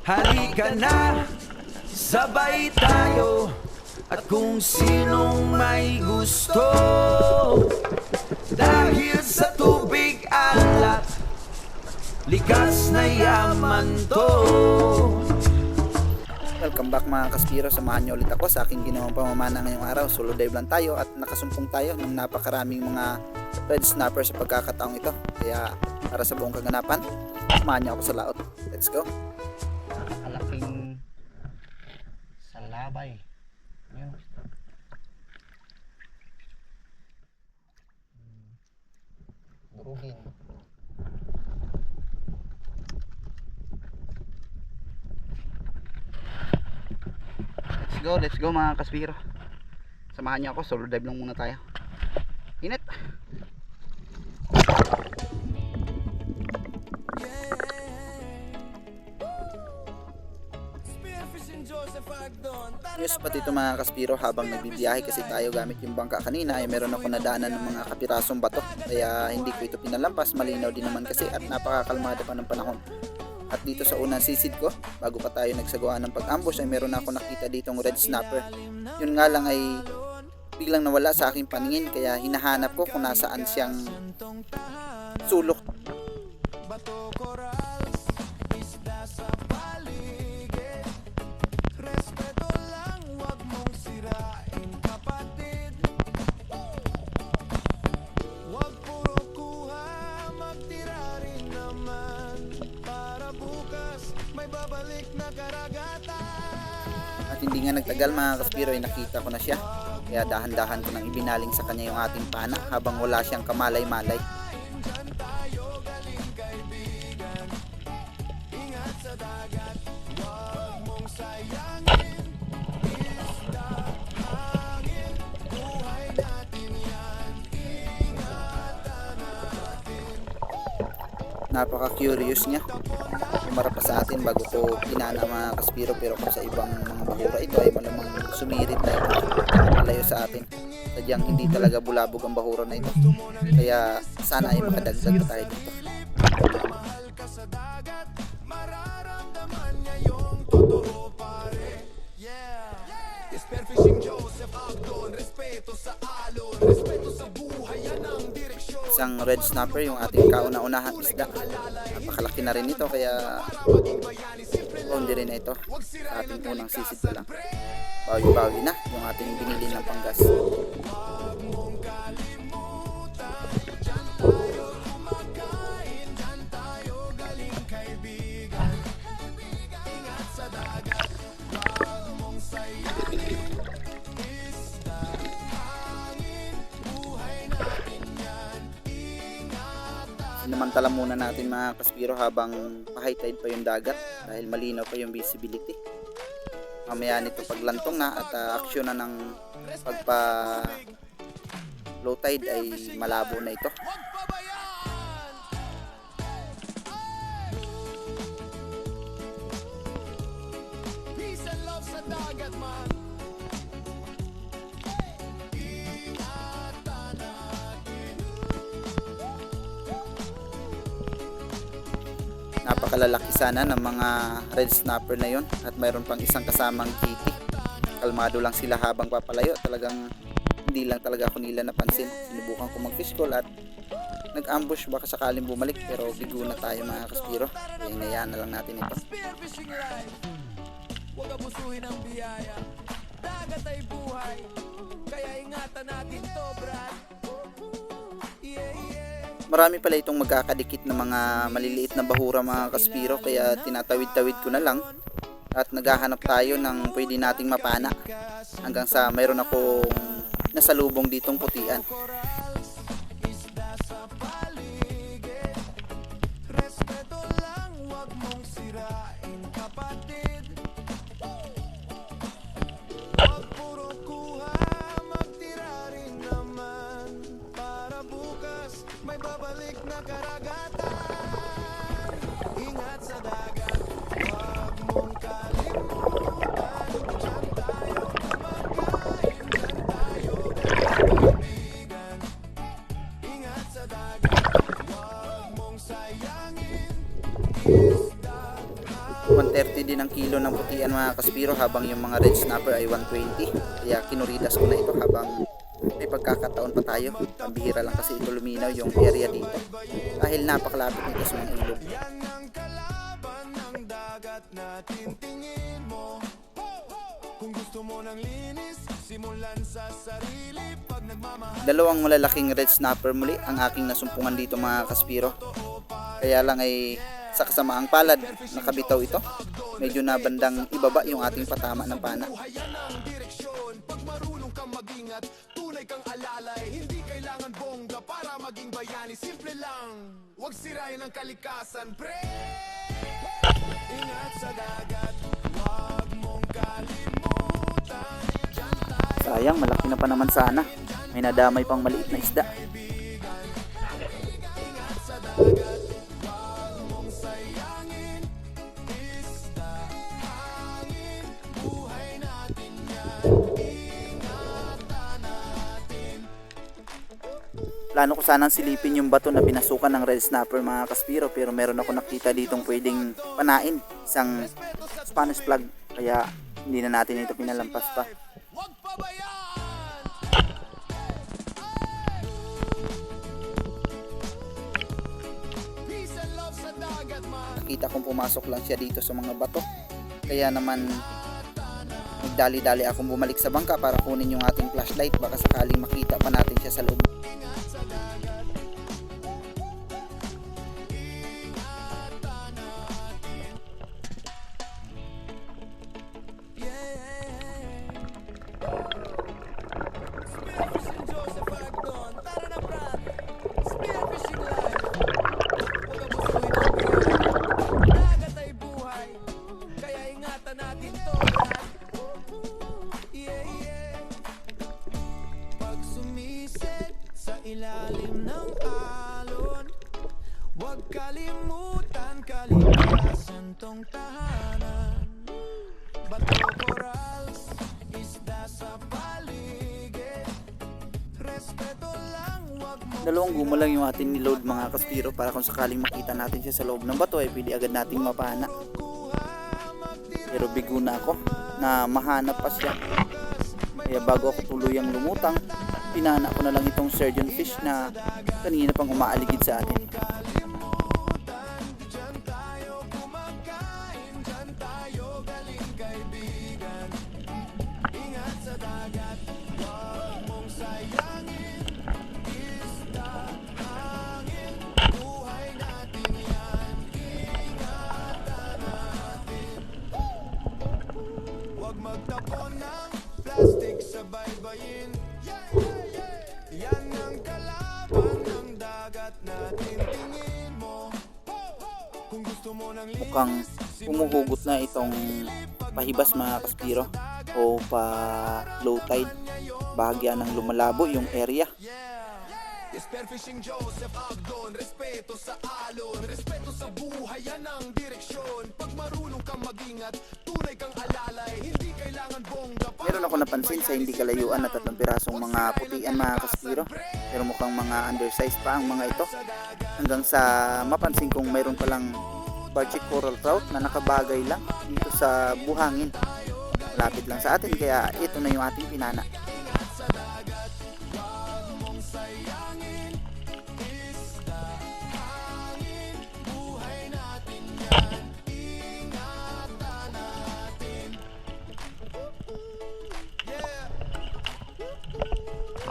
Halika na, sabay tayo. At kung sinong may gusto, dahil sa tubig alat, likas na yaman to. Welcome back mga kaspiro, samahan niyo ulit ako sa aking ginawang pamamana ngayong araw. Solo dive lang tayo at nakasumpong tayo ng napakaraming mga red snapper sa pagkakataong ito. Kaya para sa buong kaganapan, samahan niyo ako sa laot. Let's go! Nakakalaking salabay. Yun. Durugin. Let's go mga kaspiro. Samahan niyo ako, solo dive lang muna tayo. Init. Yes, pati ito mga kaspiro, habang nagbibiyahe kasi tayo gamit yung bangka kanina ay meron ako nadaanan ng mga kapirasong bato. Kaya hindi ko ito pinalampas, malinaw din naman kasi at napakakalmado pa ng panahon. At dito sa unang sisid ko, bago pa tayo nagsagawa ng pag-ambush ay meron ako nakita ditong red snapper. Yun nga lang ay biglang nawala sa aking paningin, kaya hinahanap ko kung nasaan siyang sulok. At hindi nga nagtagal mga kaspiro ay nakita ko na siya. Kaya dahan-dahan ko nang ibinaling sa kanya yung ating pana habang wala siyang kamalay-malay. Napaka-curious niya. Umarap pa sa atin bago ko pinana mga kaspiro, pero kung sa ibang mga bahura ito ay malamang sumirit na ito malayo sa atin. Sadyang hindi talaga bulabog ang bahura na ito. Kaya sana ay makadagdag pa tayo dito. Isang red snapper yung ating kauna-unahang isda. Napakalaki na rin ito, kaya hindi rin na ito sa ating unang sisid pa lang. Bawi-bawi na yung ating binili ng panggas. Sinamantala muna natin mga kaspiro habang pa-high tide pa yung dagat dahil malinaw pa yung visibility. Mamaya nito paglantong na at aksyon na ng pagpa low tide ay malabo na ito. Peace and love sa dagat man. Napakalalaki sana ng mga red snapper na yon at mayroon pang isang kasamang kitty. Kalmado lang sila habang papalayo, talagang hindi lang talaga ako nila napansin. Sinubukan ko mag-fish call at nag-ambush baka sakaling bumalik, pero bigo na tayo mga kaspiro. Kaya hinayaan na lang natin ito. Huwag abusuhin ang biyaya. Dagat ay buhay, kaya ingatan natin to, brad. Marami pala itong magkakadikit na mga maliliit na bahura mga kaspiro, kaya tinatawid-tawid ko na lang at naghahanap tayo ng pwede nating mapana hanggang sa mayroon akong nasalubong ditong putian. May babalik na karagatan. Ingat sa dagat, huwag mong kalimutan. Diyan tayo kumakain, diyan tayo kaibigan. Ingat sa dagat, huwag mong sayangin. 1:30 150 din ang kilo ng putian mga kaspiro, habang yung mga red snapper ay 120. Kaya kinuridas ko na ito habang may pagkakataon pa tayo. Pambihira lang kasi ito luminaw yung area dito dahil napakalapit nito sa mga ilog. Dalawang malalaking red snapper muli ang aking nasumpungan dito mga kaspiro. Kaya lang ay sa kasamaang palad nakabitaw ito. Medyo na bandang ibaba yung ating patama ng pana. Tunay kang alalay, hindi kailangan bongga para maging bayani. Simple lang, huwag sirain ang kalikasan, pre. Ingat sa dagat, huwag mong kalimutan. Sayang, malaki na pa naman sana. May nadamay pang maliit na isda. Ingat sa dagat, huwag mong sayangin. Isda, hangin, buhay natin yan. Ingatan natin. Plano ko sanang silipin yung bato na pinasukan ng red snapper mga kaspiro, pero meron ako nakita ditong pwedeng panain, isang Spanish plug, kaya hindi na natin ito pinalampas pa. Huwag pabayaan! Peace and love sa dagat, man. Nakita kong pumasok lang siya dito sa mga bato, kaya naman nagdali-dali akong bumalik sa bangka para kunin yung ating flashlight, baka sakaling makita pa natin siya sa loob. Spearfishing Joseph Agdon, tara na brad. Spearfishing life. Huwag abusuhin ang biyaya. Dagat ay buhay, kaya ingatan natin to, brad. Yeah, yeah. Pag sumisid sa ilalim ng alon, huwag kalimutan kalikasan tong tahanan. Bato, corals, isda sa paligid. Respeto lang, wag mo. Dalawang guma lang yung ating niload mga kaspiro, para kung sakaling makita natin siya sa loob ng bato ay pwede agad nating mapana. Pero bigo na ako na mahanap pa siya. Kaya bago ako tuluyang lumutang, pinana ko na lang itong surgeon fish na kanina pang umaaligid sa atin. Diyan tayo kumakain, diyan tayo galing kaibigan. Ingat sa dagat, wag mong sayangin. Isda, hangin, buhay natin yan. Ingatan natin. Wag magtapon ng plastic sa baybayin. Yan ang kalaban ng dagat natin. Tingin mo, kung gusto mo ng Mukhang umuhugot na itong pahibas mga kaspiro o pa low tide. Bahagya ng lumalabo yung area. Spearfishing Joseph Agdon, respeto sa alon, respeto sa buhay, yan ang direksyon. Pag marunong kang mag-ingat, tunay kang alalay, hindi kailangan bongga. Meron ako napansin sa hindi kalayuan na 3 pirasong mga putian mga kaspiro, pero mukhang mga undersized pa ang mga ito, hanggang sa mapansin kong mayroon palang Barchic coral trout na nakabagay lang dito sa buhangin. Malapit lang sa atin, kaya ito na yung ating pinana.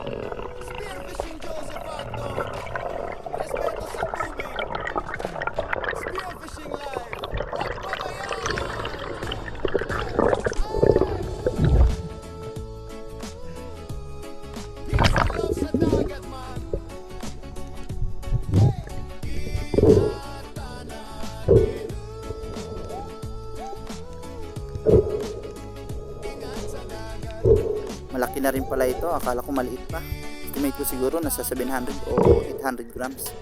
Spearfishing Joseph Agdon, respeto sa tubig. Spearfishing life, huwag pabayaan. Peace and love sa dagat, man. Ingatan natin. Ingat sa dagat. Malaki na rin pala ito, akala ko maliit pa. Estimate ko siguro nasa 700 o 800 grams.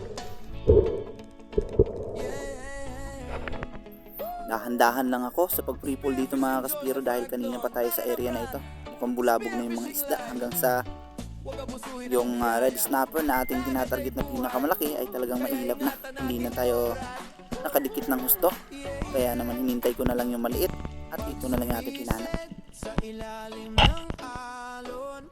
Dahan-dahan lang ako sa pag-pre-pull dito mga kaspiro, dahil kanina pa tayo sa area na ito. Mukhang bulabog na yung mga isda, hanggang sa yung red snapper na ating tinatarget na pinakamalaki ay talagang mailap na. Hindi na tayo nakadikit ng husto. Kaya naman hinintay ko na lang yung maliit at ito na lang natin pinana. Sa ilalim ng alon,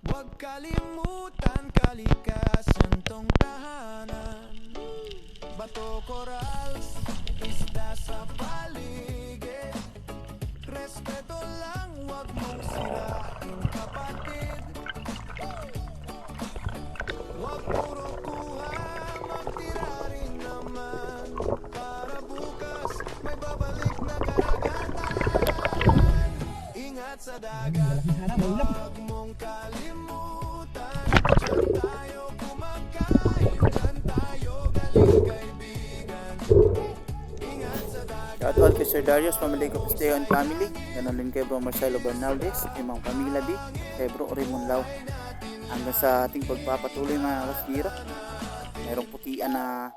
huwag kalimutan kalikasan tong tahanan. Bato, koral, isda sa paligid. Respeto lang, huwag mong sirain kapatid. Huwag puro kuha, magtira rin naman. Para bukas may babalik na karagatan. Ingat sa dagat, huwag mong kalimutan. Diyan tayo kumakain, diyan tayo galing kaibigan. Ingat sa dagat. Shoutout kay Sir Darius, Family Copisteo and Family. Ganon din kay Bro Marcelo Bernaldez, kay Mang Pamila B, kay Bro Raymond Lau. Hanggang sa ating pagpapatuloy mga kaspiro, mayroong putian na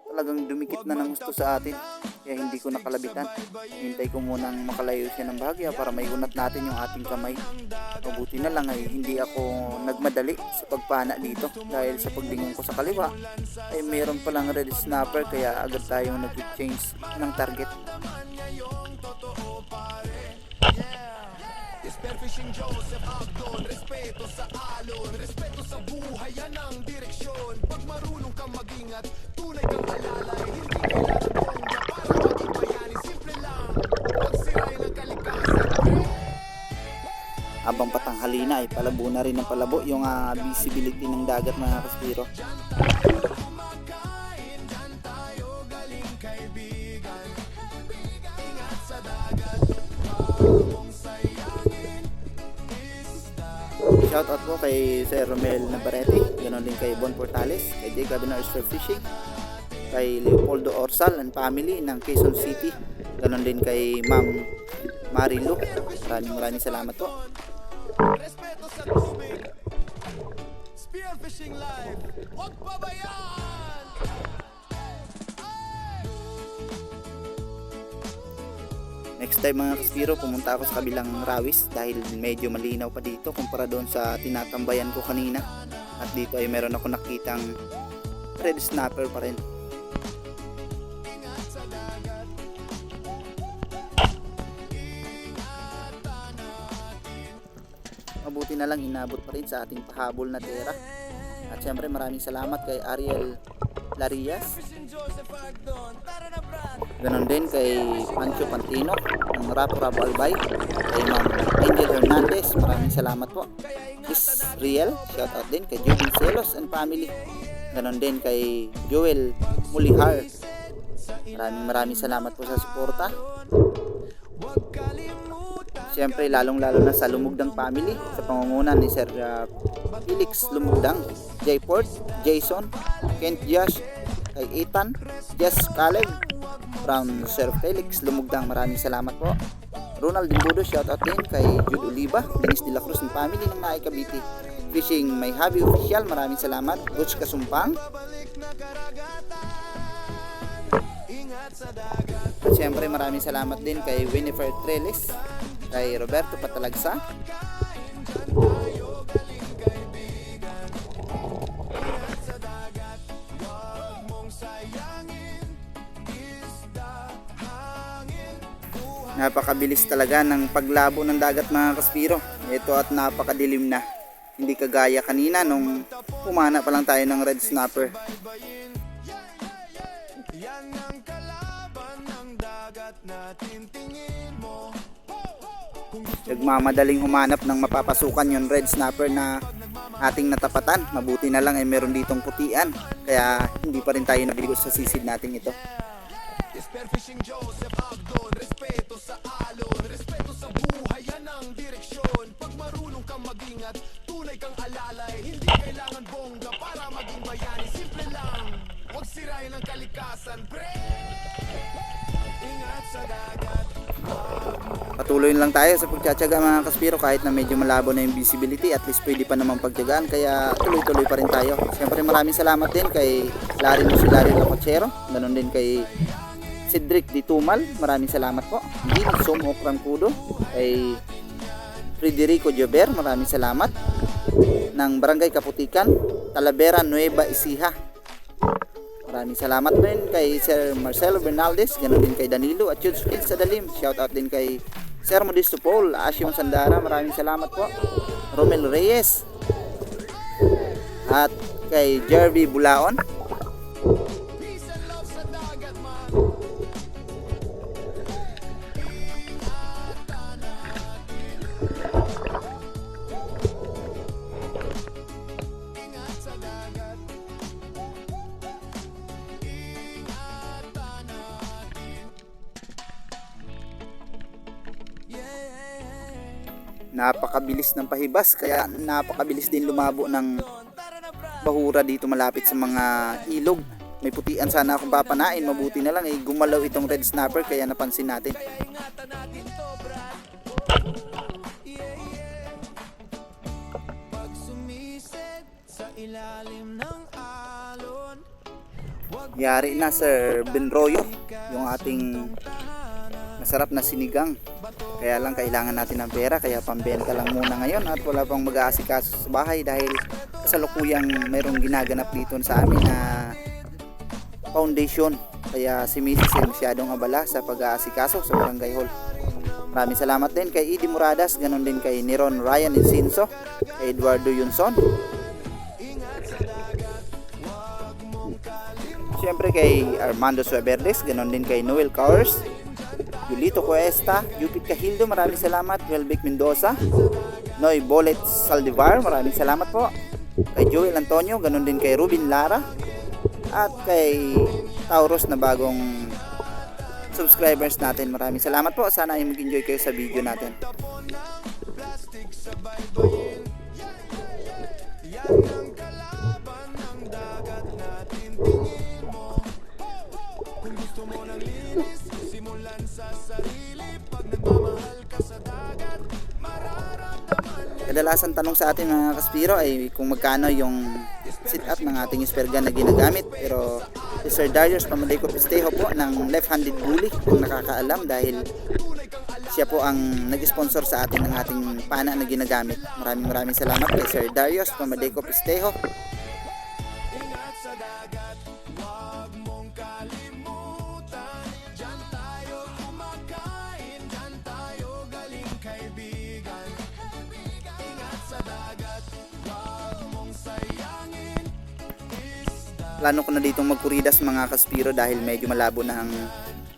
talagang dumikit na ng gusto sa atin, kaya hindi ko nakalabitan. Hintay ko munang makalayo siya ng bahagya para maiunat natin yung ating kamay. Mabuti na lang ay hindi ako nagmadali sa pagpana dito, dahil sa paglingon ko sa kaliwa ay mayroon palang red snapper, kaya agad tayong nag-change ng target. Spearfishing Joseph Agdon, respeto sa alon, respeto sa buhay, yan ang direksyon. Pag marunong kang mag-ingat, tunay kang alalay, hindi kailangan bongga para maging bayani. Simple lang, pagsirain ang kalikasan. Habang patanghali na ay palabo na rin ng palabo yung visibility ng dagat mga kaspiro. Kumakain, dyan tayo galing kaibigan. Ingat sa dagat, huwag mong sayangin. Shoutout po kay Sir Romel Navarrete, ganoon din kay Bon Portales, kay J. Gabinar Fishing, kay Leopoldo Orsal and family ng Quezon City, ganoon din kay Ma'am Marilu. Maraming salamat po. Respeto sa tubig. Spearfishing live, huwag pabayaan. Next time mga kaspiro, pumunta ako sa kabilang rawis dahil medyo malinaw pa dito kumpara doon sa tinatambayan ko kanina. At dito ay meron ako nakitang red snapper pa rin. Mabuti na lang inabot pa rin sa ating pahabol na tera. At syempre maraming salamat kay Ariel Larias. Ganon din kay Pancho Pantino ng Rapo Albay, kay Ma'am Angel Hernandez, maraming salamat po. Israel, shoutout din kay Jubin Celos and family. Ganon din kay Joel Mulihar. Maraming salamat po sa suporta. Siyempre lalong-lalo na sa Lumugdang family sa pangunguna ni Sir Felix Lumugdang, Jay Port, Jason, Kent Josh, kay Ethan, Jess Caleb, from Sir Felix Lumugdang, maraming salamat po. Ronald Dimbudo, shoutout din kay Jude Oliva, Dennis De La Cruz ng family ng Naay Cavite. Fishing May Hobby Official, maraming salamat. Butch Kasumpang. At syempre maraming salamat din kay Winifred Trellis, kay Roberto Patalagsa, napakabilis talaga ng paglabo ng dagat mga kaspiro. Ito at napakadilim na, hindi kagaya kanina nung pumana pa lang tayo ng red snapper. Yan ang kalaban ng dagat natin, tingin mo. Nagmamadaling humanap ng mapapasukan yung red snapper na ating natapatan. Mabuti na lang ay meron ditong putian, kaya hindi pa rin tayo nabigo sa sisid natin ito. Spearfishing Joseph Agdon, respeto sa alon, respeto sa buhay, yan ang direksyon. Pag marunong kang mag-ingat, tunay kang alalay, hindi kailangan bongga para maging bayani. Simple lang, huwag sirain ang kalikasan, pre. Ingat sa dagat. Patuloy lang tayo sa pagtsatsaga mga kaspiro, kahit na medyo malabo na yung visibility, at least pwede pa naman pagtsagaan, kaya tuloy-tuloy pa rin tayo. Siyempre maraming salamat din kay Larry Lacachero, ganoon din kay Cedric Di Tumal, maraming salamat po. Gin Somo Crancudo, kay Federico Jober, maraming salamat. Ng Barangay Kaputikan, Talavera, Nueva Ecija, Maraming salamat din kay Sir Marcelo Bernaldez, ganoon din kay Danilo at Jude Phil sa Dalim. Shout out din kay Sir Modesto Paul, Asyong Sandara, maraming salamat po. Romel Reyes at kay Jervy Bulaon. Peace and love sa dagat man. Ingat sa dagat. Ingatan natin. Napakabilis ng pahibas, kaya napakabilis din lumabo ng bahura dito malapit sa mga ilog. May putian sana akong papanain, mabuti na lang gumalaw itong red snapper kaya napansin natin. Ingatan natin to, brad. Pag sumisid sa ilalim ng alon. Yari na Sir Benroyo, yung ating masarap na sinigang. Kaya lang kailangan natin ng pera, kaya pambenta lang muna ngayon at wala pang mag-aasikaso sa bahay dahil kasalukuyang mayroong ginaganap dito sa amin na foundation. Kaya si Mrs. ay masyadong abala sa pag-aasikaso sa barangay hall. Maraming salamat din kay Edie Moradas, ganon din kay Neron Ryan Insinso, kay Eduardo Yunson. Siyempre kay Armando Suaverdes, ganon din kay Noel Cowers, Julito Cuesta, Jupit Cahildo, maraming salamat. Welbeck Mendoza, Noy Bolet Saldivar, maraming salamat po. Kay Joel Antonio, ganun din kay Rubin Lara, at kay Taurus na bagong subscribers natin. Maraming salamat po. Sana ay mag-enjoy kayo sa video natin. Plastic sa baybayin. Yan ang kalaban ng dagat natin. Tingin mo, kung gusto mo ng linis, simulan sa sarili. Pag nagmamahal ka sa dagat, mararamdaman niya. Kadalasan tanong sa atin mga kaspiro ay kung magkano yung sit-up ng ating spear gun na ginagamit. Pero si Sir Darius Pamadeco Pistejo po ng left-handed bully ang nakakaalam dahil siya po ang nag-sponsor sa atin ng ating pana na ginagamit. Maraming salamat kay Sir Darius Pamadeco Pistejo. Ingat sa dagat, huwag mong kalimutan. Diyan tayo kumakain, diyan tayo galing kaibigan. Ingat sa dagat, huwag mong sayangin. Plano ko na ditong magkuridas mga kaspiro dahil medyo malabo na ang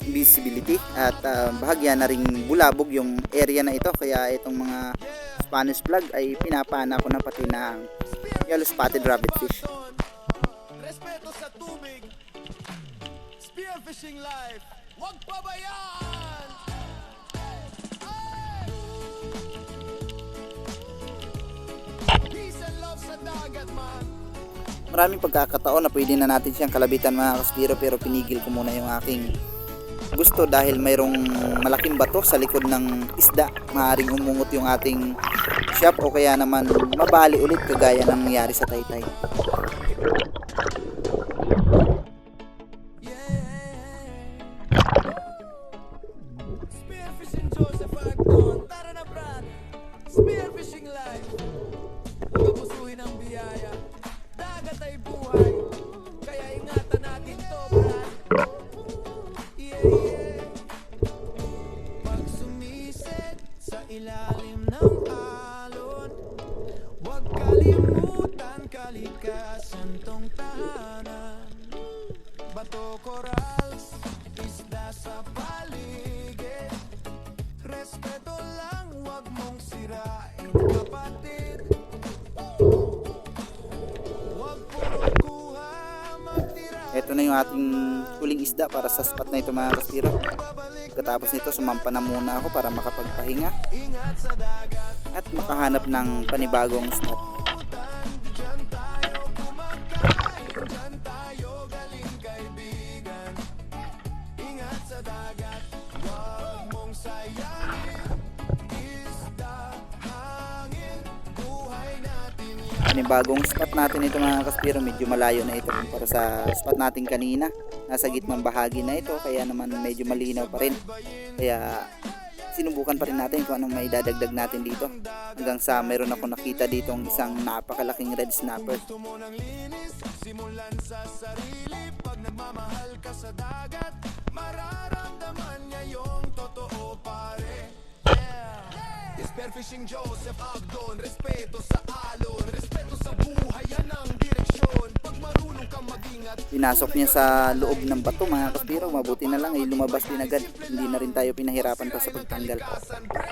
visibility at bahagya na ring bulabog yung area na ito, kaya itong mga Spanish flag ay pinapana ko na pati na ang yellow spotted rabbitfish. Respeto sa tubig. Spearfishing life. Huwag pabayaan. Peace and love sa dagat man. Maraming pagkakataon na pwede na natin siyang kalabitan mga kaspiro, pero pinigil ko muna yung aking gusto dahil mayroong malaking bato sa likod ng isda. Maaring umungot yung ating shop o kaya naman mabali ulit kagaya ng nangyari sa Taytay. Spearfishing Joseph Agdon. Tara na, brad. Spearfishing life. Kapusuhin ang biyaya. Dagat ay buhay. Kaya ingatan natin to, brad. Pag sumisid sa ilalim ng alon, huwag kalimutan kalikasan tong tahanan. Bato, corals, isda sa paligid. Respeto lang, huwag mong sirain, kapatid. Huwag puro kuha, magtira. Ito na yung ating huling isda para sa spot na ito mga kaspiro. Pagkatapos nito sumampa na muna ako para makapagpahinga Ingat sa dagat, at makahanap ng panibagong spot. dyan tayo kumakain, dyan tayo galing kaibigan. Ingat sa dagat, huwag mong sayangin. Isda, hangin, buhay natin yan. Panibagong spot natin ito mga kaspiro, medyo malayo na ito para sa spot natin kanina. Nasa gitnang bahagi na ito, kaya naman medyo malinaw pa rin. Kaya sinubukan pa rin natin kung anong may dadagdag natin dito. Hanggang sa meron ako nakita dito ang isang napakalaking red snapper. Gusto mo ng linis, simulan sa sarili. Pag nagmamahal ka sa dagat, mararamdaman niya yung totoo pare. Yeah. Spearfishing Joseph Agdon, respeto sa alon, respeto sa buhay, yan ang direksyon. Pag marunong kang mag-ingat, Pinasok niya sa loob ng bato mga kaspiro. Mabuti na lang ay lumabas din agad. Hindi na rin tayo pinahirapan pa sa pagtanggal. kasan pre.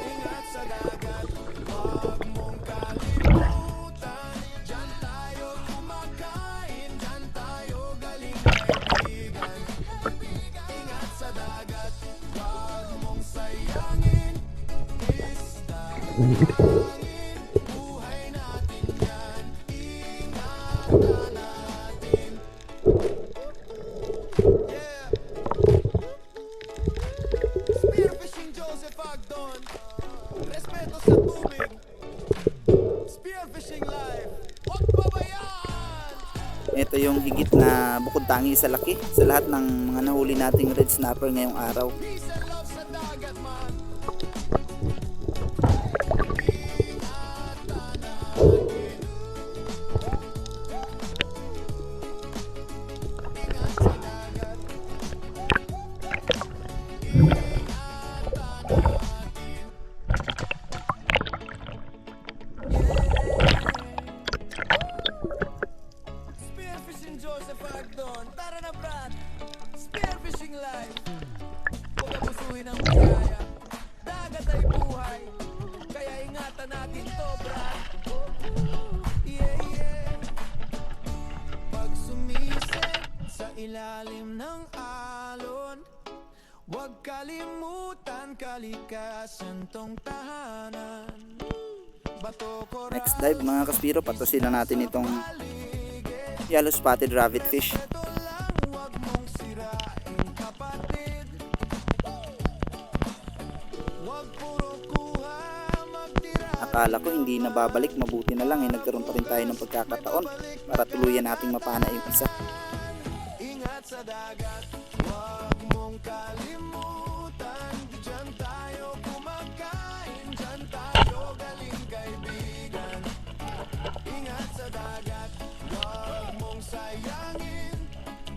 Ingat sa dagat, wag mong kalimutan. Diyan tayo kumakain, diyan tayo galing kaibigan. Ingat sa dagat, wag mong sayangin. Isda, hangin, buhay natin yan. Ingatan natin. Yeah. Spearfishing Joseph Agdon, respeto sa tubig. Spearfishing life, huwag pabayaan. Ito yung higit na bukod tangi sa laki sa lahat ng mga nahuli nating red snapper ngayong araw. Peace and love sa dagat man. Spearfishing Joseph Agdon, tara na Brad. Spearfishing life. Huwag abusuhin ang biyaya. Dagat ay buhay, kaya ingatan natin to, Brad. Yeah, yeah. Pag sumiset sa ilalim ng alon, huwag kalimutan kalikasan tong tahanan. Bato ko Next dive mga kaspiro, patusin na natin itong yellow spotted rabbit fish. ito lang, huwag mong sirain kapatid. Huwag puro kuha, magtira. Akala ko hindi na babalik, mabuti na lang nagkaroon pa rin tayo ng pagkakataon para tuluyan nating mapana yung isa. Ingat sa dagat, huwag mong kalimutan. Diyan tayo kumakain, diyan tayo galing kaibigan. Ingat sa dagat, huwag mong sayangin.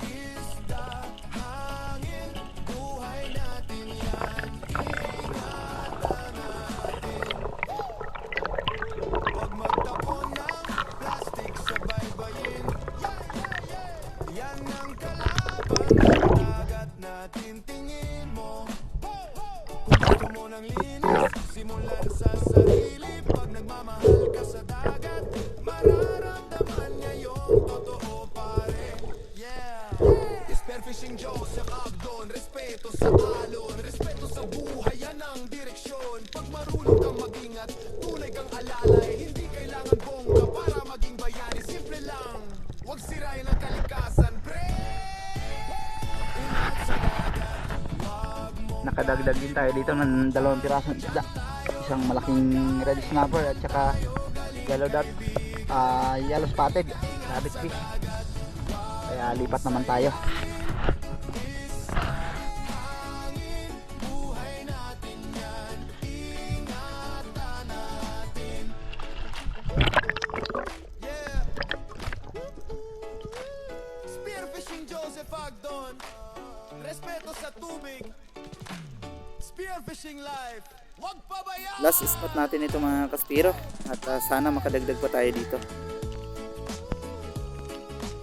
Isda, hangin, buhay natin yan. Ingatan natin. Huwag magtapon ng plastic sa baybayin. Yan ang kalaban ng dagat natin, tingin mo. Kung gusto mo ng linis, simulan sa sarili. Pag nagmamahal ka sa dagat, mararamdaman niya yung totoo pare. Yeah. Spearfishing Joseph Agdon, respeto sa alon, respeto sa buhay, yan ang direksyon. Pag marunong kang mag-ingat, tunay kang alalay. Hindi kailangan bongga para maging bayani, simple lang. Huwag sirain ang kalikasan, pre. Ingat sa dagat, wag mong Nakadagdag din tayo dito ng 2 pirasong isda. Isang malaking red snapper at saka yellow dot, yellow spotted rabbit fish. Kaya lipat naman tayo. buhay natin yan. Ingatan natin. Yeah. Spearfishing Joseph Agdon, respeto sa tubig. Spearfishing life, huwag pabayaan. Last spot natin ito mga kaspiro at sana makadagdag pa tayo dito.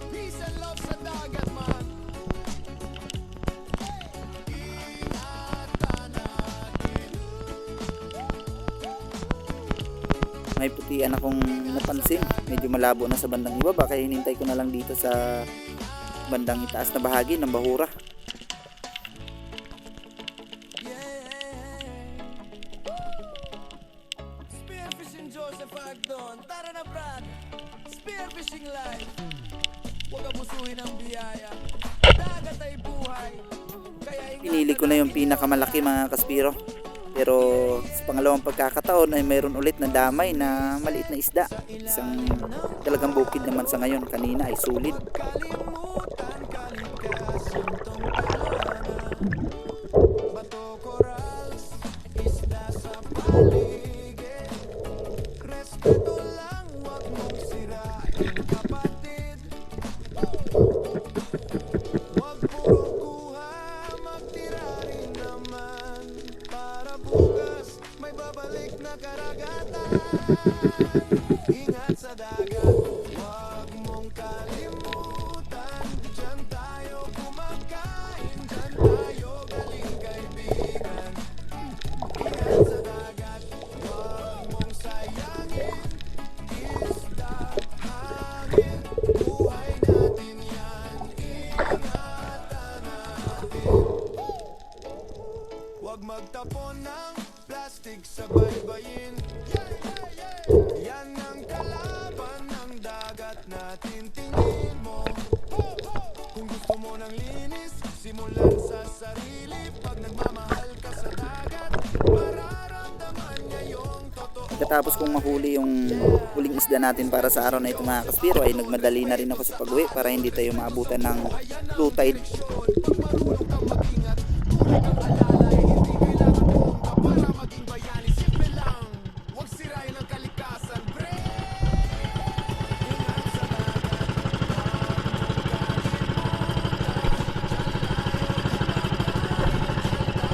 Peace and love sa dagat man. Ingatan natin. May putian akong napansin, medyo malabo na sa bandang ibaba kaya hinintay ko na lang dito sa bandang itaas na bahagi ng bahura. Spearfishing Joseph Agdon, tara na Brad. Spearfishing life, huwag abusuhin ang biyaya. Dagat ay buhay, kaya Pinili ko na yung pinakamalaki mga kaspiro. Pero sa pangalawang pagkakataon ay mayroon ulit na damay na maliit na isda. Isang talagang bukid naman sa ngayon, kanina ay sulit. kalimutan kalikasan tong tahanan. Bato, corals, isda sa paligid. Respeto lang, huwag mong sirain kapatid. magtapon ng plastic sa baybayin. Yan ang kalaban ng dagat natin, tingin mo. Kung gusto mo ng linis, simulan sa sarili. Pag nagmamahal ka sa dagat, mararamdaman niya yung totoo. Pagkatapos kong mahuli yung huling isda natin para sa araw na ito mga kaspiro, ay nagmadali na rin ako sa pag-uwi para hindi tayo maabutan ng low tide. Para maging bayani, simple lang. Huwag sirain ang kalikasan, pre.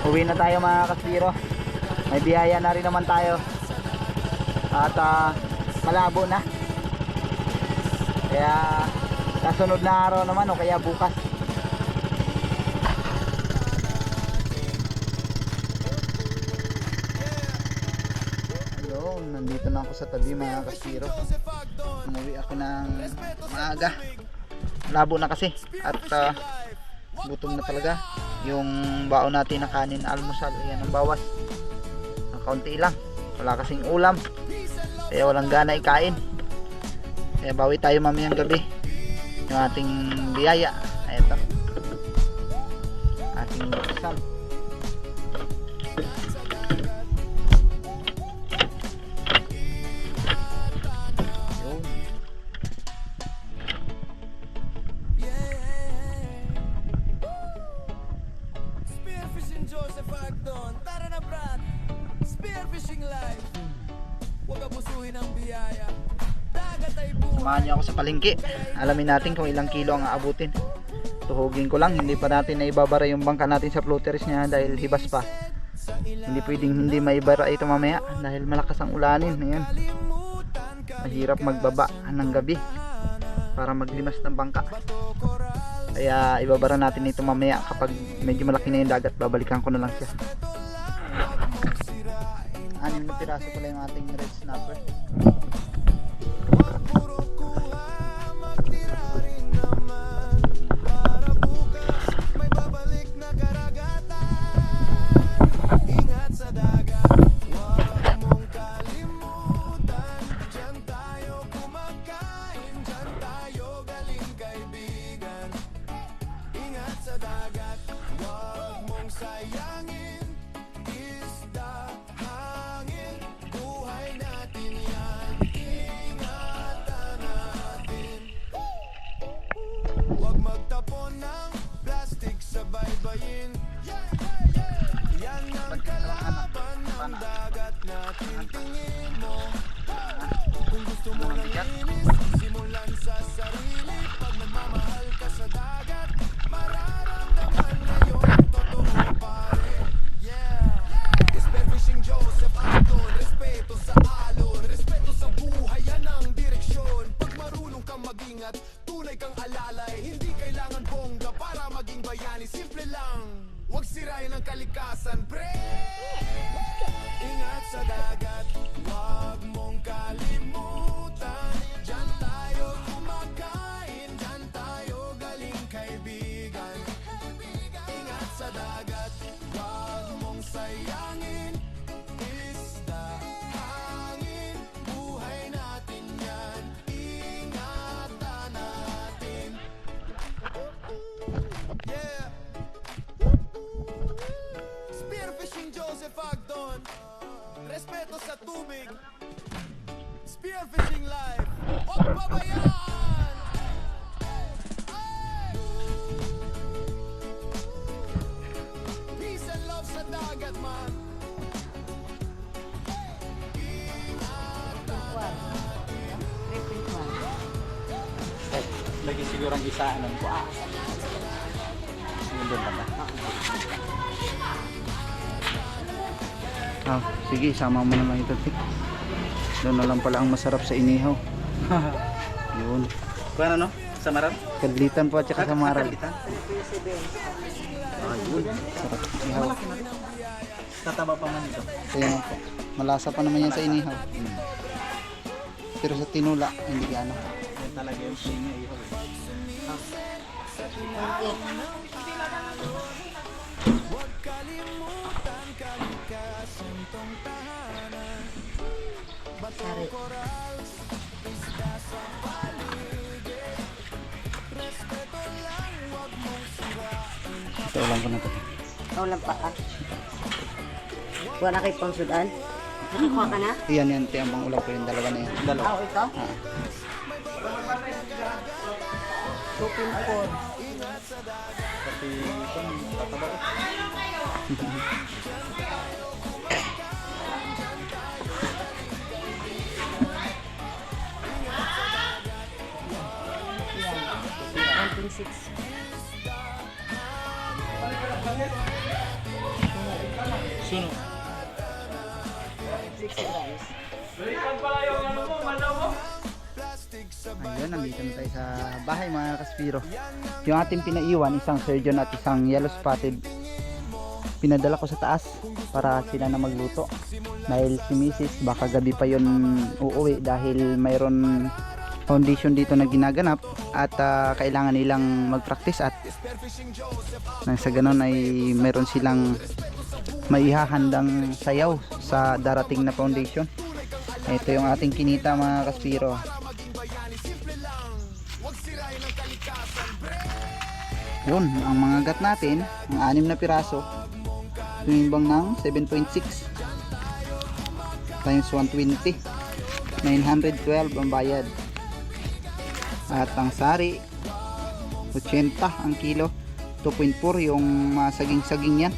Uwi na tayo mga kaspiro. May biyaya na rin naman tayo. At malabo na. Kaya kasunod na araw naman o kaya bukas. Ayun, nandito na ako sa tabi mga kaspiro. Umuwi ako ng maaga. Malabo na kasi. At gutom na talaga. Yung baon natin na kanin almusal, ayan ang bawas. Ang kaunti lang. Wala kasing ulam. Kaya walang gana ikain. Kaya bawi tayo mamayang gabi. Yung ating biyaya. Ito. Ating buksan. Yun. Spearfishing Joseph Agdon, tara na Brad. Spearfishing live. Huwag abusuhin ang biyaya. Dagat ay buhay. Samahan niyo ako sa palengke. Alamin natin kung ilang kilo ang aabutin. Tuhugin ko lang, hindi pa natin naibabara yung bangka natin sa floaters niya dahil hibas pa. Hindi pwedeng hindi maibara ito mamaya dahil malakas ang ulanin. Ayan. Mahirap magbaba ng gabi para maglimas ng bangka. Kaya ibabara natin ito mamaya kapag medyo malaki na yung dagat, babalikan ko na lang siya. 6 na piraso pala yung ating red snapper. Ingat sa dagat, huwag mong kalimutan. Diyan tayo kumakain, diyan tayo galing kaibigan. Ingat sa dagat, huwag mong sayangin. Isda, hangin, buhay natin yan. Ingatan natin. Huwag magtapon ng plastic sa baybayin. Yan ang kalaban ng dagat natin, tingin mo. Kung gusto mo ng linis, simulan sa sarili. Pag nagmamahal ka sa dagat, mararamdaman na yung totoo, pare. Yeah. Spearfishing Joseph Agdon, respeto sa alon, respeto sa buhay, yan ang direksyon. Pag marunong kang mag-ingat, tunay kang alalay. Hindi kailangan bongga para maging bayani, simple lang. Huwag sirain ang kalikasan, pre. Ingat sa dagat, huwag mong kalimutan. Diyan tayo kumakain, diyan tayo galing kaibigan. Ingat sa dagat, huwag mong sayangin. Isda, hangin, buhay natin yan. Ingatan natin. Yeah. Spearfishing Joseph Agdon, respeto sa tubig. Spearfishing live, huwag pabayaan. Peace and love sa dagat, man. Lagi siguro ang isa ng buwan. Yun doon ba? Sige, sama mo naman ito, Tik. Doon na lang pala ang masarap sa inihaw. Yun. Kung ano, sa marap? Kadlitan po at saka sa maral. Kalitan? Ayun. Sarap inihaw. Tataba pa man ito. Kaya nga po. Malasa pa naman yan sa inihaw. Pero sa tinula, hindi ano. Yan talaga yung play niya. Ihaw eh. Sari. Ito ulam ko na to. Ikaw lang pa ah. Wala kay pang sudan. Nakakuha ka na? Yan yan, ito yung pang ulam ko yung dalawa na yan. Dalawa. Ah, ito? Ah. 2.4. Kasi ito, tataba eh. Yan. 1.6. Suno. 60 grams. Ayun, nandito na tayo sa bahay mga kaspiro. Yung ating pinaiwan, isang surgeon at isang yellow spotted, pinadala ko sa taas para sila na magluto. Dahil si Mrs. baka gabi pa yun uuwi dahil mayroon foundation dito na ginaganap at kailangan nilang mag-practice at nang sa ganun ay mayroon silang maihahandang sayaw sa darating na foundation. Ito yung ating kinita mga kaspiro. Yun, ang mga gat natin, ang 6 na piraso, tumimbang ng 7.6 times 120, 912 ang bayad. At ang sari, 80 ang kilo, 2.4 yung saging-saging yan.